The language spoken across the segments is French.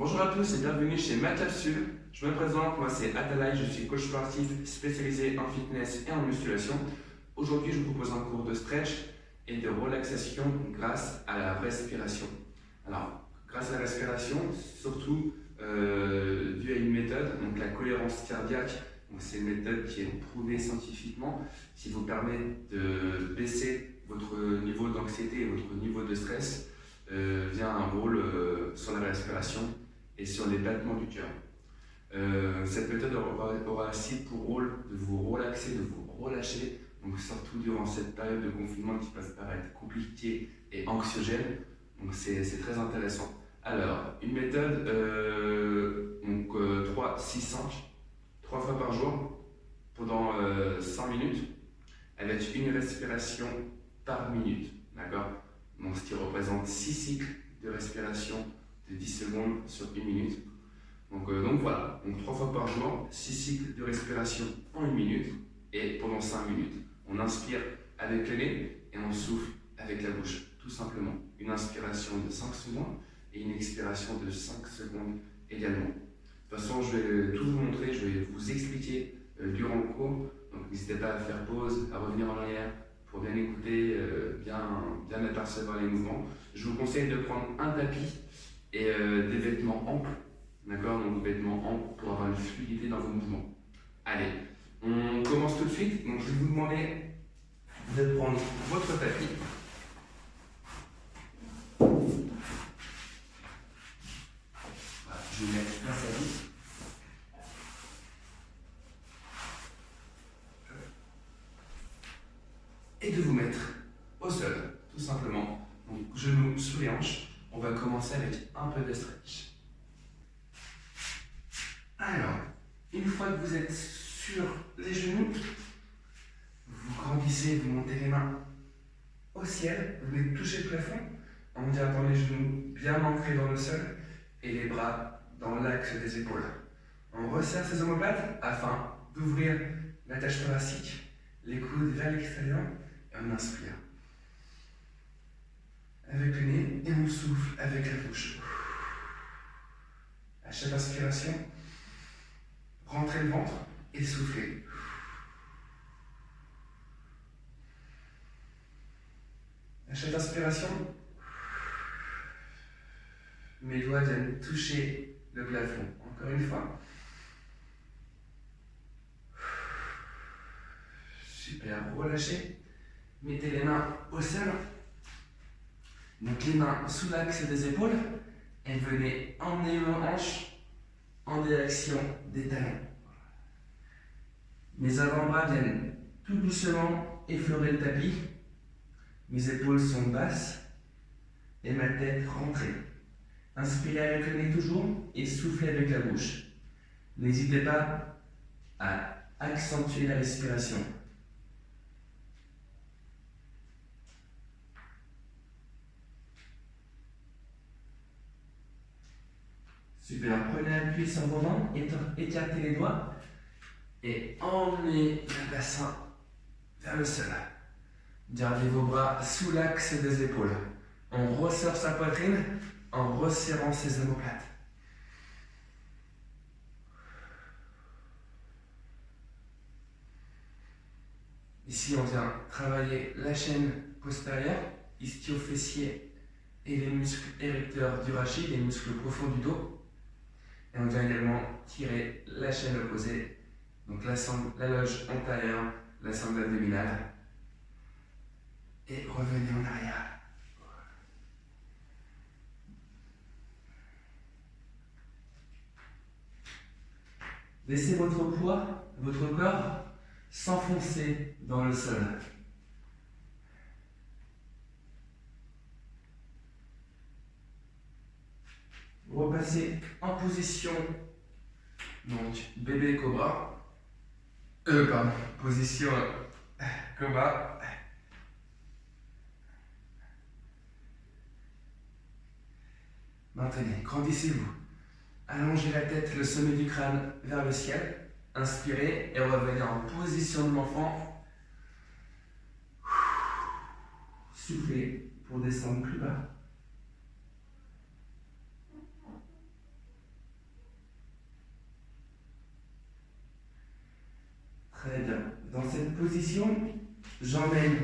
Bonjour à tous et bienvenue chez Ma Capsule. Je me présente, moi c'est Atalay, je suis coach sportif spécialisé en fitness et en musculation. Aujourd'hui, je vous propose un cours de stretch et de relaxation grâce à la respiration. Alors, grâce à la respiration, surtout dû à une méthode, donc la cohérence cardiaque. C'est une méthode qui est prouvée scientifiquement, qui vous permet de baisser votre niveau d'anxiété et votre niveau de stress via un rôle sur la respiration et sur les battements du cœur. Cette méthode aura aussi pour rôle de vous relaxer, de vous relâcher, donc surtout durant cette période de confinement qui peut paraître compliquée et anxiogène, donc c'est très intéressant. Alors, une méthode, 3, 6, 5, 3 fois par jour, pendant 5 minutes, avec une respiration par minute, d'accord? Donc, ce qui représente 6 cycles de respiration de 10 secondes sur 1 minute. Donc voilà, donc 3 fois par jour, 6 cycles de respiration en 1 minute et pendant 5 minutes. On inspire avec le nez et on souffle avec la bouche, tout simplement. Une inspiration de 5 secondes et une expiration de 5 secondes également. De toute façon, je vais tout vous montrer, je vais vous expliquer durant le cours. Donc n'hésitez pas à faire pause, à revenir en arrière pour bien écouter, bien apercevoir les mouvements. Je vous conseille de prendre un tapis et des vêtements amples. D'accord, donc vêtements amples pour avoir une fluidité dans vos mouvements. Allez, on commence tout de suite. Donc je vais vous demander de prendre votre tapis. Voilà, je vais mettre face à vous. Et de vous mettre au sol, tout simplement. Donc genoux sous les hanches. On va commencer avec un peu de stretch. Alors, une fois que vous êtes sur les genoux, vous grandissez, vous montez les mains au ciel, vous venez toucher le plafond en gardant les genoux bien ancrés dans le sol et les bras dans l'axe des épaules. On resserre ses omoplates afin d'ouvrir la cage thoracique, les coudes vers l'extérieur et on inspire avec le nez et on souffle avec la bouche. À chaque inspiration, rentrez le ventre et soufflez. À chaque inspiration, mes doigts viennent toucher le plafond. Encore une fois. Super, relâchez. Mettez les mains au sol. Donc les mains sous l'axe des épaules et venez emmener vos hanches en direction des talons. Mes avant-bras viennent tout doucement effleurer le tapis. Mes épaules sont basses et ma tête rentrée. Inspirez avec le nez toujours et soufflez avec la bouche. N'hésitez pas à accentuer la respiration. Super, prenez appui sur vos mains, écartez les doigts et emmenez le bassin vers le sol. Gardez vos bras sous l'axe des épaules. On resserre sa poitrine en resserrant ses omoplates. Ici, on vient travailler la chaîne postérieure, ischio-fessier et les muscles érecteurs du rachis, les muscles profonds du dos. Et on vient également tirer la chaîne opposée, donc la loge antérieure, la sangle abdominale. Et revenez en arrière. Laissez votre poids, votre corps, s'enfoncer dans le sol. Repassez en position, donc bébé cobra. Position cobra. Maintenez, grandissez-vous. Allongez la tête, le sommet du crâne vers le ciel. Inspirez et revenez en position de l'enfant. Soufflez pour descendre plus bas. position, j'emmène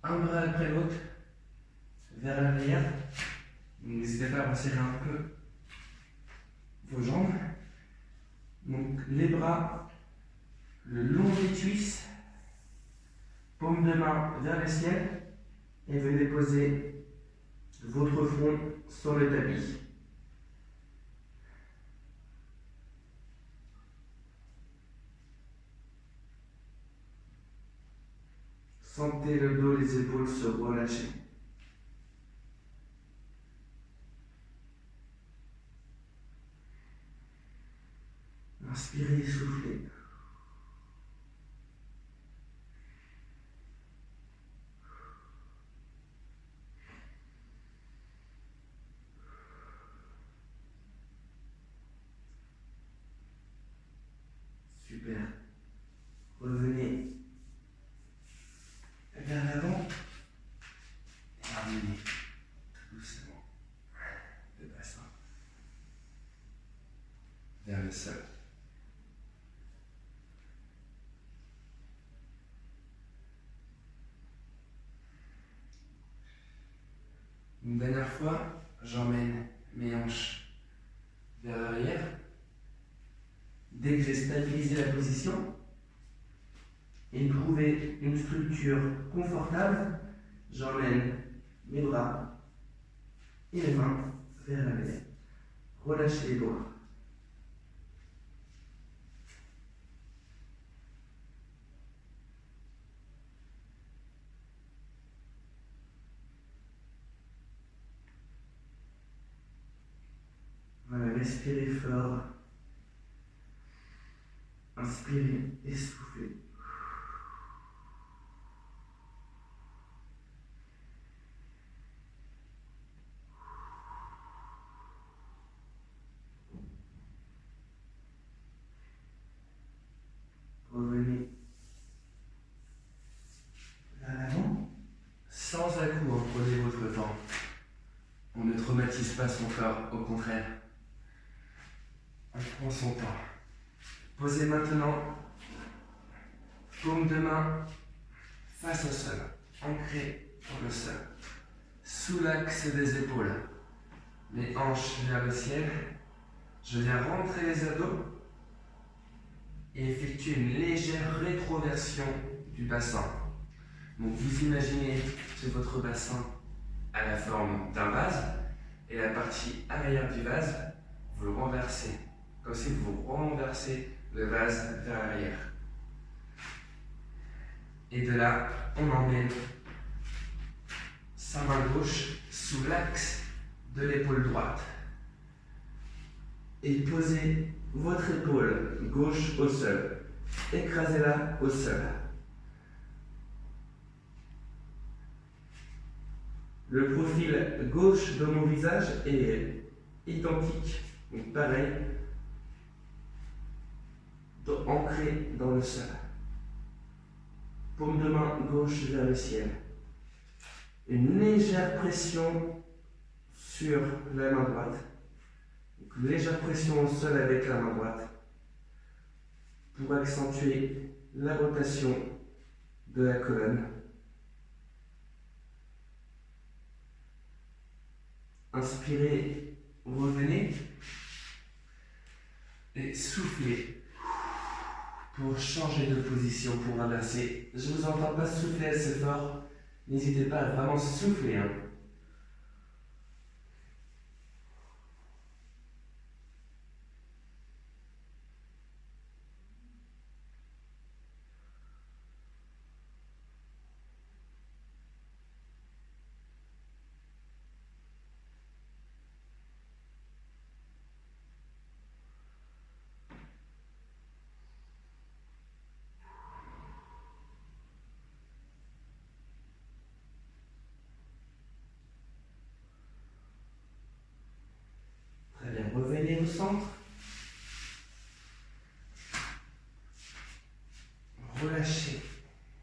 un bras après l'autre vers l'arrière. N'hésitez pas à resserrer un peu vos jambes. Donc les bras le long des cuisses, paume de main vers le ciel et venez poser votre front sur le tapis. Sentez le dos, les épaules se relâcher. Inspirez, soufflez. Super. Revenez vers l'avant et ramenez tout doucement le bassin vers le sol. Une dernière fois, j'emmène mes hanches vers l'arrière. Dès que j'ai stabilisé la position et trouvé une structure confortable, j'emmène mes bras et les mains vers l'arrière. Relâchez les doigts. Voilà, respirez fort. Inspirez et soufflez. Revenez vers l'avant. Sans à-coups, prenez votre temps. On ne traumatise pas son corps, au contraire. On prend son temps. Posez maintenant paume de main face au sol, ancré dans le sol, sous l'axe des épaules, les hanches vers le ciel. Je viens rentrer les abdos et effectuer une légère rétroversion du bassin. Donc vous imaginez que votre bassin a la forme d'un vase et la partie arrière du vase, vous le renversez, comme si vous renversez le vase vers l'arrière. Et de là, on emmène sa main gauche sous l'axe de l'épaule droite. Et posez votre épaule gauche au sol. Écrasez-la au sol. Le profil gauche de mon visage est identique, donc pareil, ancré dans le sol. Paume de main gauche vers le ciel. Une légère pression sur la main droite. Donc, une légère pression au sol avec la main droite pour accentuer la rotation de la colonne. Inspirez, revenez et soufflez pour changer de position, pour inverser. Je ne vous entends pas souffler assez fort. N'hésitez pas à vraiment souffler. Très bien, revenez au centre. Relâchez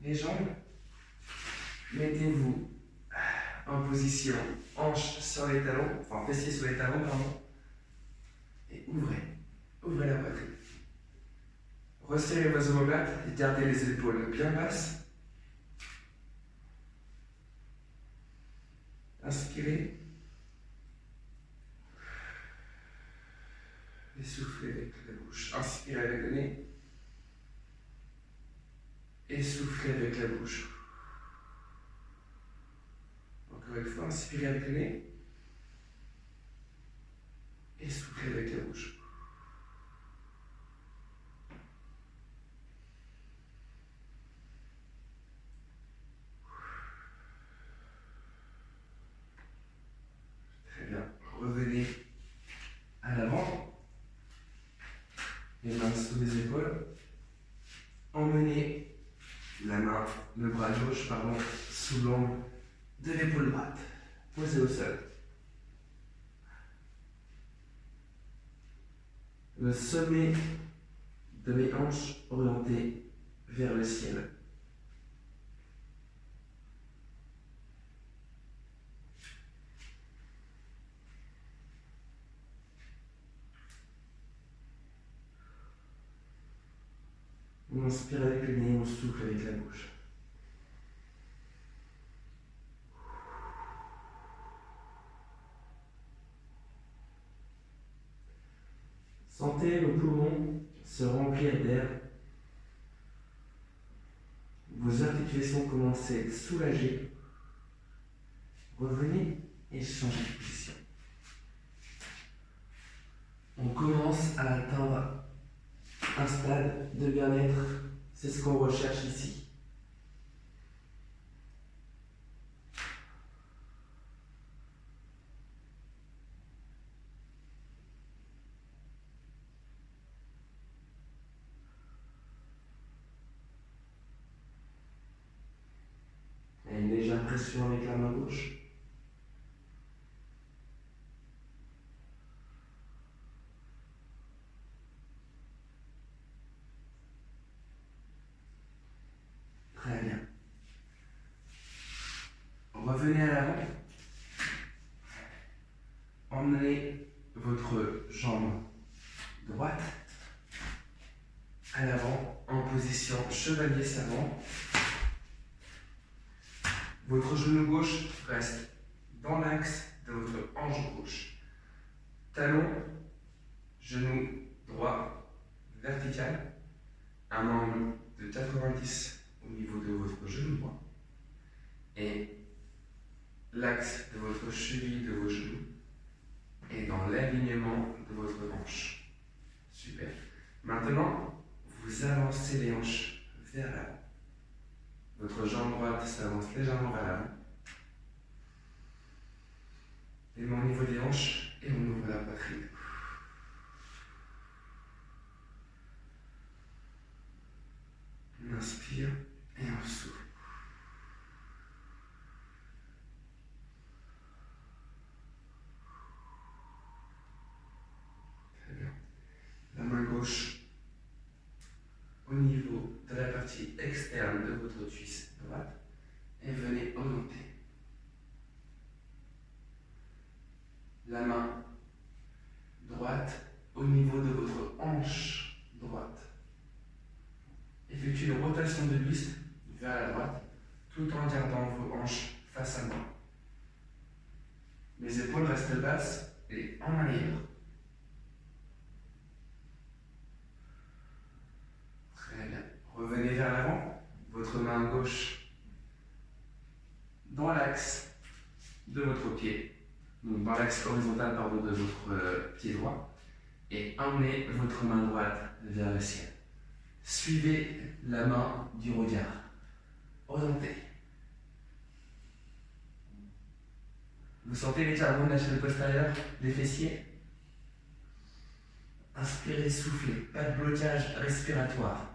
les jambes. Mettez-vous en position hanche sur les talons, enfin fessiers sur les talons, pardon. Et ouvrez la poitrine. Resserrez vos omoplates et gardez les épaules bien basses. Inspirez. Et soufflez avec la bouche. Inspirez avec le nez. Et soufflez avec la bouche. Encore une fois, inspirez avec le nez. Et soufflez avec la bouche. Très bien. Revenez à l'avant. Les mains sous les épaules. Emmenez le bras gauche, sous l'angle de l'épaule droite. Posez au sol. Le sommet de mes hanches orienté vers le ciel. On inspire avec le nez, on souffle avec la bouche. Sentez vos poumons se remplir d'air. Vos articulations commencent à être soulagées. Revenez et changez de position. On commence à atteindre un stade de bien-être. C'est ce qu'on recherche ici. Et une légère pression avec la main gauche. Très bien. Revenez à l'avant. Emmenez votre jambe droite à l'avant en position chevalier savant. Votre genou gauche reste dans l'axe de votre hanche gauche. Talon, genou droit vertical, un angle de 90 au niveau de votre genou droit et l'axe de votre cheville de vos genoux est dans l'alignement de votre hanche. Super. Maintenant, vous avancez les hanches vers l'avant. Votre jambe droite s'avance légèrement vers l'avant. Les mains au niveau des hanches et on ouvre la poitrine. On inspire et on souffle. Très bien. La main gauche au niveau de la partie externe de votre cuisse droite et venez orienter. La main droite au niveau de votre hanche droite. Effectuez une rotation de buste vers la droite tout en gardant vos hanches face à moi. Mes épaules restent basses et en arrière. Très bien. Revenez vers l'avant. Votre main gauche dans l'axe de votre pied. Donc dans l'axe horizontal de votre pied droit. Et emmenez votre main droite vers le ciel. Suivez la main du regard. Orientez. Vous sentez légèrement la chaîne postérieure, les fessiers. Inspirez, soufflez. Pas de blocage respiratoire.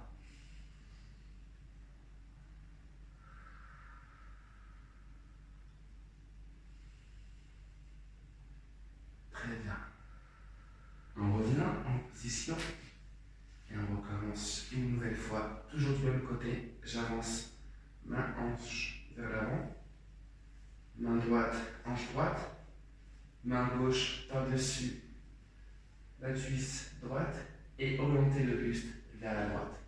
Très bien. On revient en position et on recommence une nouvelle fois, toujours du même côté. J'avance, main hanche vers l'avant, main droite, hanche droite, main gauche par-dessus la cuisse droite et orienter le buste vers la droite.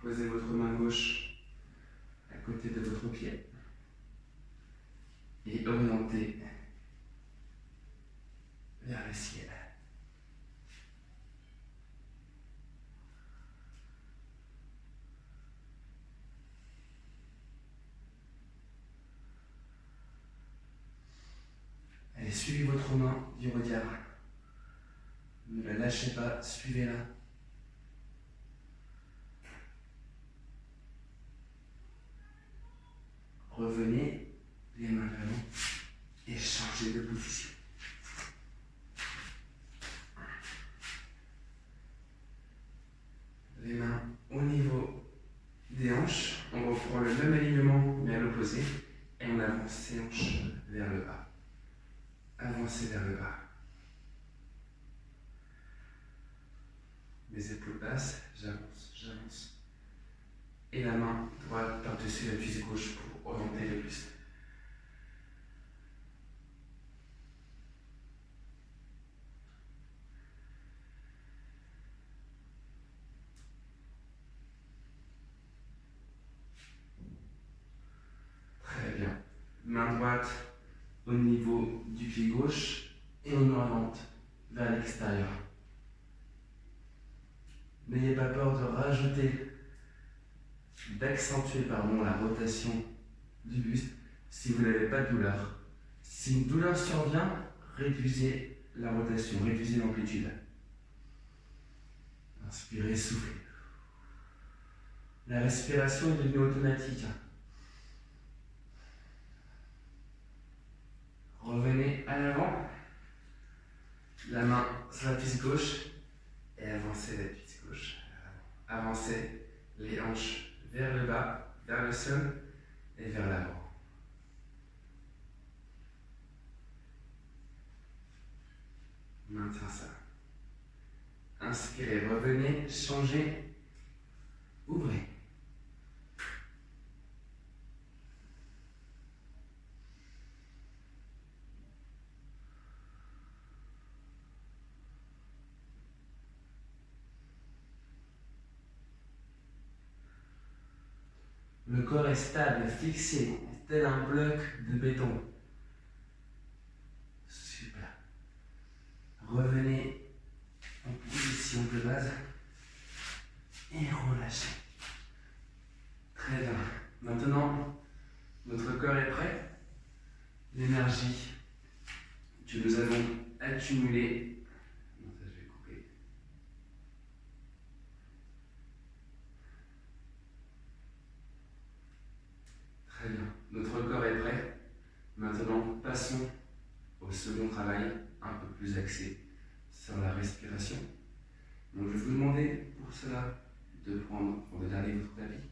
Posez votre main gauche à côté de votre pied et orientez vers le ciel. Allez, suivez votre main du regard. Ne la lâchez pas, suivez-la. Revenez, les mains vers l'avant et changez de position. Les mains au niveau des hanches. On reprend le même alignement mais à l'opposé et on avance ses hanches vers le bas. Avancez vers le bas. Mes épaules basses, j'avance, j'avance. Et la main droite par-dessus la cuisse gauche pour orienter le plus. Très bien. Main droite au niveau du pied gauche et on oriente vers l'extérieur. N'ayez pas peur de rajouter, d'accentuer la rotation du buste si vous n'avez pas de douleur. Si une douleur survient, réduisez la rotation, réduisez l'amplitude. Inspirez, soufflez. La respiration est devenue automatique. Revenez à l'avant, la main sur la cuisse gauche et avancez la cuisse gauche. Avancez les hanches vers le bas, vers le sol et vers l'avant. Maintiens ça. Inspirez, revenez, changez, ouvrez. Le corps est stable, fixé, tel un bloc de béton. Super. Revenez en position de base et relâchez. Très bien. Maintenant, notre corps est prêt. L'énergie que nous avons accumulée. Non, ça, je vais couper. Très bien. Notre corps est prêt. Maintenant, passons au second travail, un peu plus axé sur la respiration. Donc, je vais vous demander pour cela de garder votre tapis.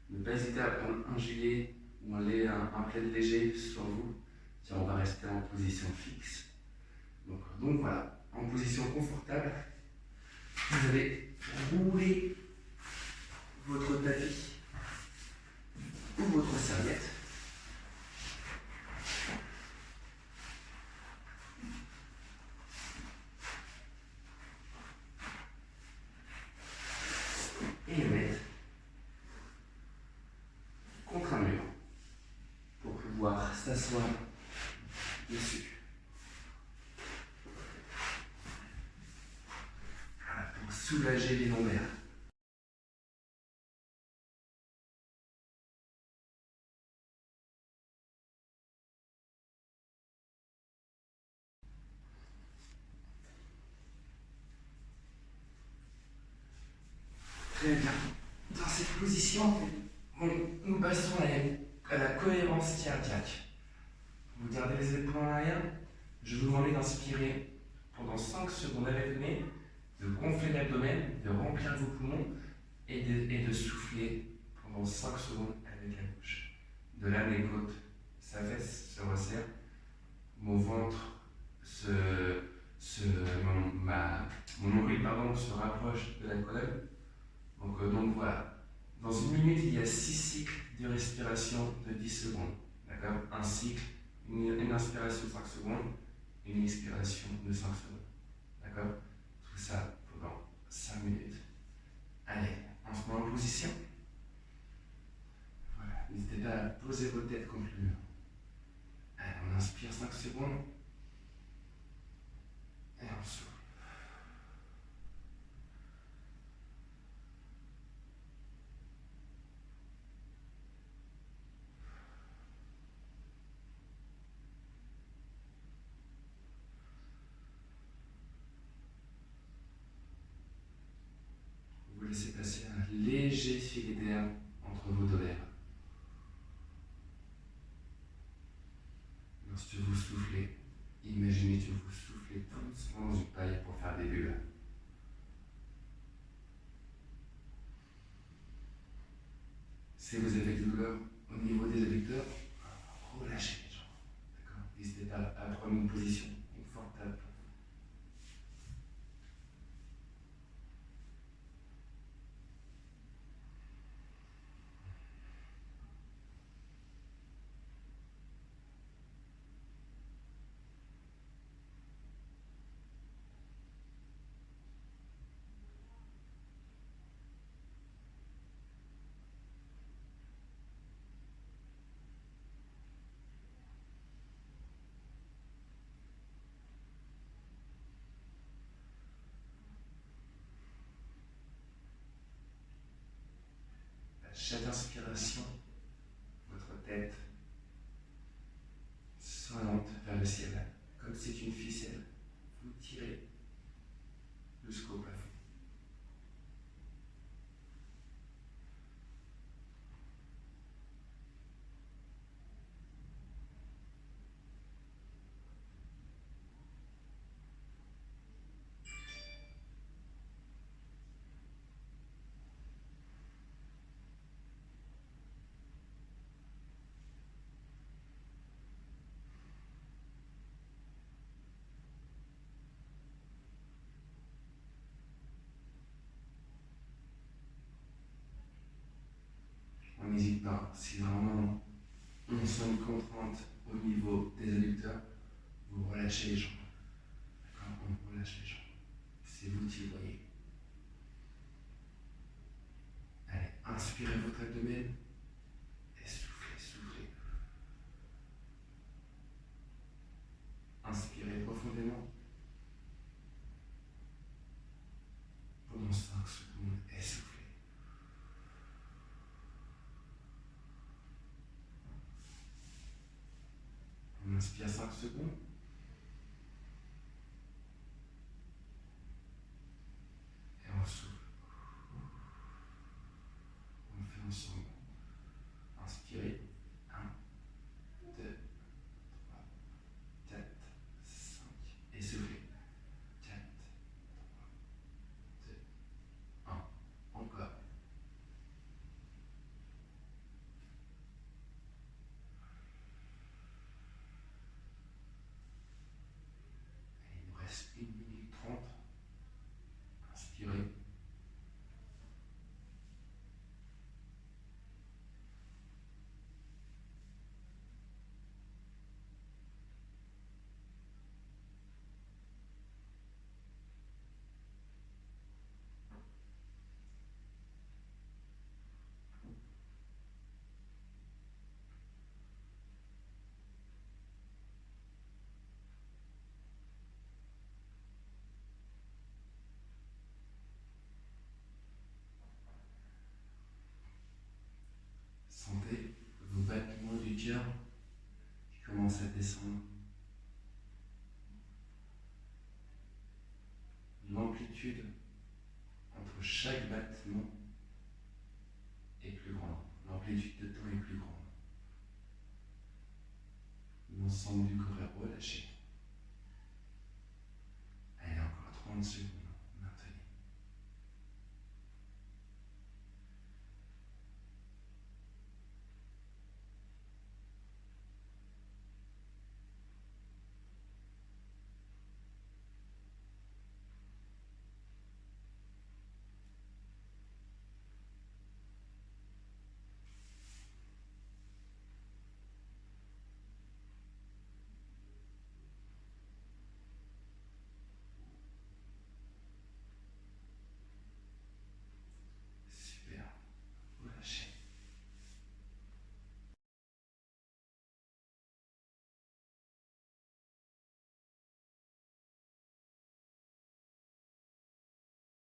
Ne pas hésiter à prendre un gilet ou un plaid léger sur vous. Tiens, on va rester en position fixe. Donc voilà, en position confortable, vous allez rouler votre tapis ou votre serviette. Et le mettre contre un mur pour pouvoir s'asseoir dessus. Voilà, pour soulager les lombaires. Très bien. Dans cette position, nous passons à la cohérence cardiaque. Vous gardez les épaules en arrière. Je vous demande d'inspirer pendant 5 secondes avec le nez, de gonfler l'abdomen, de remplir vos poumons et de souffler pendant 5 secondes avec la bouche. De là, mes côtes s'affaissent, se resserrent, mon ventre mon nombril se rapproche de la colonne. Donc voilà. Dans une minute, il y a 6 cycles de respiration de 10 secondes. D'accord? Un cycle, une inspiration de 5 secondes, une expiration de 5 secondes. D'accord? Tout ça pendant 5 minutes. Allez, on se met en position. N'hésitez pas à poser vos têtes contre le mur. Allez, on inspire 5 secondes. Et on souffle. Vous laissez passer un léger filet d'air entre vos deux lèvres. Lorsque vous soufflez, imaginez que vous soufflez tout doucement dans une paille pour faire des bulles. Si vous avez des douleurs au niveau des adducteurs, relâchez les jambes. D'accord ? N'hésitez pas à prendre une position confortable. À chaque inspiration, votre tête s'oriente vers le ciel, comme si c'est une ficelle. Vous tirez jusqu'au plafond. On n'hésite pas, si vraiment on sent une contrainte au niveau des adducteurs, vous relâchez les jambes. D'accord ? On relâche les jambes. C'est vous qui voyez. Allez, inspirez votre abdomen et soufflez, soufflez. Inspirez profondément pendant 5 secondes et soufflez. On inspire 5 secondes. Et on souffle. On le fait ensemble. Inspirez. 1, 2, 3, 4, 5. Et soufflez. 4, 3, 2, 1. Encore. Et il nous reste 1 minute 30. Inspirez. Sentez vos battements du cœur qui commencent à descendre. L'amplitude entre chaque battement est plus grande. L'amplitude de temps est plus grande. L'ensemble du corps est relâché. Allez, encore 30 secondes.